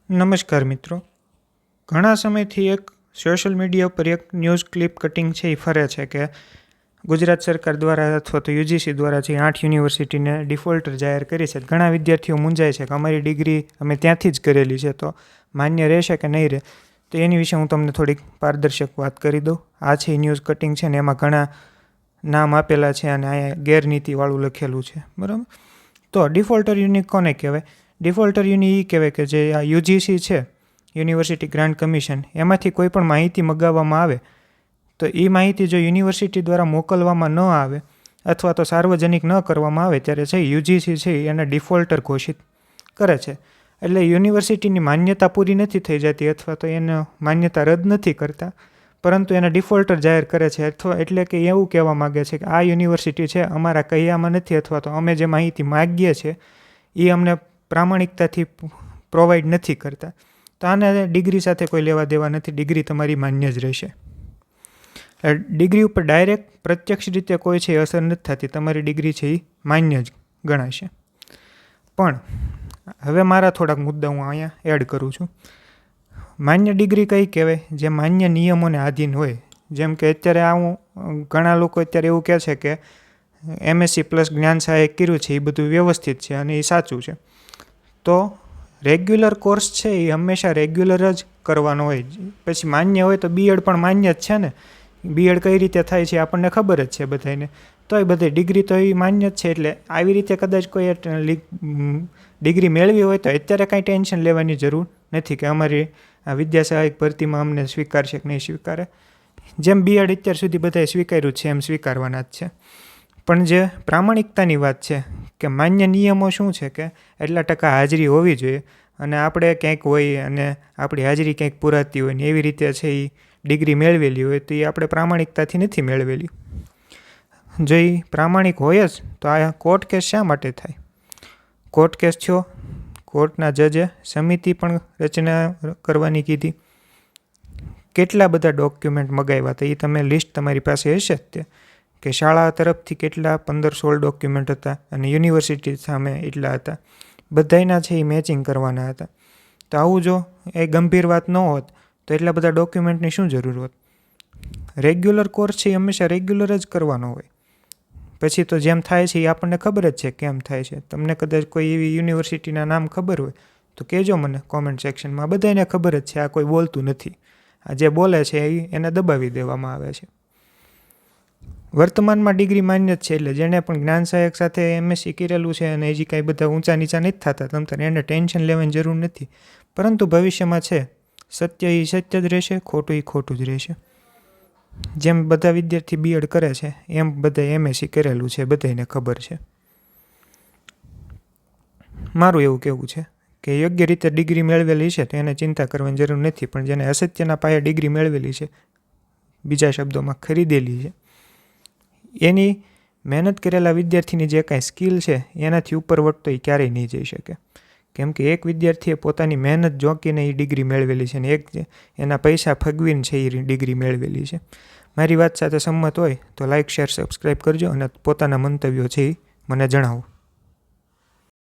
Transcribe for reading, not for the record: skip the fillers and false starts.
નમસ્કાર મિત્રો. ઘણા સમયથી એક સોશિયલ મીડિયા પર એક ન્યૂઝ ક્લિપ કટિંગ છે એ ફરે છે કે ગુજરાત સરકાર દ્વારા અથવા તો યુજીસી દ્વારા જે 8 યુનિવર્સિટીને ડિફોલ્ટર જાહેર કરી છે. ઘણા વિદ્યાર્થીઓ મૂંઝાય છે કે અમારી ડિગ્રી અમે ત્યાંથી જ કરેલી છે તો માન્ય રહેશે કે નહીં રહે. તો એની વિશે હું તમને થોડીક પારદર્શક વાત કરી દઉં. આ છે ન્યૂઝ કટિંગ છે ને એમાં ઘણા નામ આપેલા છે અને અહીંયા ગેરનીતિવાળું લખેલું છે, બરાબર. તો ડિફોલ્ટર યુનિ કોને કહેવાય? ડિફોલ્ટર યુનિ એ કહેવાય કે જે આ યુજીસી છે, યુનિવર્સિટી ગ્રાન્ટ કમિશન, એમાંથી કોઈ પણ માહિતી મગાવવામાં આવે તો એ માહિતી જો યુનિવર્સિટી દ્વારા મોકલવામાં ન આવે અથવા તો સાર્વજનિક ન કરવામાં આવે ત્યારે છે યુજીસી છે એને ડિફોલ્ટર ઘોષિત કરે છે. એટલે યુનિવર્સિટીની માન્યતા પૂરી નથી થઈ જતી અથવા તો એને માન્યતા રદ નથી કરતા, પરંતુ એને ડિફોલ્ટર જાહેર કરે છે. અથવા એટલે કે એવું કહેવા માગે છે કે આ યુનિવર્સિટી છે અમારા કહ્યામાં નથી અથવા તો અમે જે માહિતી માગીએ છીએ એ અમને પ્રામાણિકતાથી પ્રોવાઈડ નથી કરતા. તો આને ડિગ્રી સાથે કોઈ લેવા દેવા નથી. ડિગ્રી તમારી માન્ય જ રહેશે. ડિગ્રી ઉપર ડાયરેક્ટ પ્રત્યક્ષ રીતે કોઈ છે અસર નથી થતી. તમારી ડિગ્રી છે એ માન્ય જ ગણાશે. પણ હવે મારા થોડાક મુદ્દા હું અહીંયા એડ કરું છું. માન્ય ડિગ્રી કઈ કહેવાય? જે માન્ય નિયમોને આધીન હોય. જેમ કે અત્યારે ઘણા લોકો અત્યારે એવું કહે છે કે MSc પ્લસ જ્ઞાન સહાયક કર્યું છે એ બધું વ્યવસ્થિત છે અને એ સાચું છે. તો રેગ્યુલર કોર્સ છે એ હંમેશા રેગ્યુલર જ કરવાનો હોય. પછી માન્ય હોય તો બીએડ પણ માન્ય જ છે ને. બીએડ કઈ રીતે થાય છે આપણને ખબર જ છે બધાને. તો એ બધી ડિગ્રી તો એ માન્ય જ છે. એટલે આવી રીતે કદાચ કોઈ ડિગ્રી મેળવી હોય તો અત્યારે કાંઈ ટેન્શન લેવાની જરૂર નથી કે અમારી આ વિદ્યા સહાયક ભરતીમાં અમને સ્વીકારશે કે નહીં સ્વીકારે. જેમ બીએડ અત્યાર સુધી બધાએ સ્વીકાર્યું છે એમ સ્વીકારવાના જ છે. પણ જે પ્રામાણિકતાની વાત છે કે માન્ય નિયમો શું છે કે એટલા ટકા હાજરી હોવી જોઈએ અને આપણે ક્યાંક હોય અને આપણી હાજરી ક્યાંક પુરાતી હોય ને એવી રીતે છે એ ડિગ્રી મેળવેલી હોય તો એ આપણે પ્રામાણિકતાથી નથી મેળવેલી. જો એ પ્રામાણિક હોય જ તો આ કોર્ટ કેસ શા માટે થાય? કોર્ટ કેસ થયો, કોર્ટના જજે સમિતિ પણ રચના કરવાની કીધી. કેટલા બધા ડોક્યુમેન્ટ મગાવ્યા હતા એ તમે લિસ્ટ તમારી પાસે હશે જ તે કે શાળા તરફથી કેટલા 15-16 ડોક્યુમેન્ટ હતા અને યુનિવર્સિટી સામે એટલા હતા. બધાયના છે એ મેચિંગ કરવાના હતા. તો આવું જો એ ગંભીર વાત ન હોત તો એટલા બધા ડોક્યુમેન્ટની શું જરૂર હોત? રેગ્યુલર કોર્સ છે એ હંમેશા રેગ્યુલર જ કરવાનો હોય. પછી તો જેમ થાય છે એ આપણને ખબર જ છે કેમ થાય છે. તમને કદાચ કોઈ એવી યુનિવર્સિટીના નામ ખબર હોય તો કહેજો મને કોમેન્ટ સેક્શનમાં. બધાને ખબર જ છે આ કોઈ બોલતું નથી. આ જે બોલે છે એને દબાવી દેવામાં આવે છે. વર્તમાનમાં ડિગ્રી માન્ય જ છે. એટલે જેણે પણ જ્ઞાન સહાયક સાથે MSc કરેલું છે અને હજી કાંઈ બધા ઊંચા નીચા નથી થતા તમતારે એને ટેન્શન લેવાની જરૂર નથી. પરંતુ ભવિષ્યમાં છે સત્ય એ સત્ય જ રહેશે, ખોટું એ ખોટું જ રહેશે. જેમ બધા વિદ્યાર્થી બીએડ કરે છે એમ બધા MSc કરેલું છે, બધાને ખબર છે. મારું એવું કહેવું છે કે યોગ્ય રીતે ડિગ્રી મેળવેલી છે તો એને ચિંતા કરવાની જરૂર નથી. પણ જેને અસત્યના પાયે ડિગ્રી મેળવેલી છે, બીજા શબ્દોમાં ખરીદેલી છે, એની મહેનત કરેલા વિદ્યાર્થીની જે કાંઈ સ્કિલ છે એનાથી ઉપર વટતો એ ક્યારેય નહીં જઈ શકે. કેમ કે એક વિદ્યાર્થીએ પોતાની મહેનત જોકીને એ ડિગ્રી મેળવેલી છે ને એક એના પૈસા ફગવીને છે એ ડિગ્રી મેળવેલી છે. મારી વાત સાથે સંમત હોય તો લાઇક, શેર, સબસ્ક્રાઈબ કરજો અને પોતાના મંતવ્યો છે એ મને જણાવો.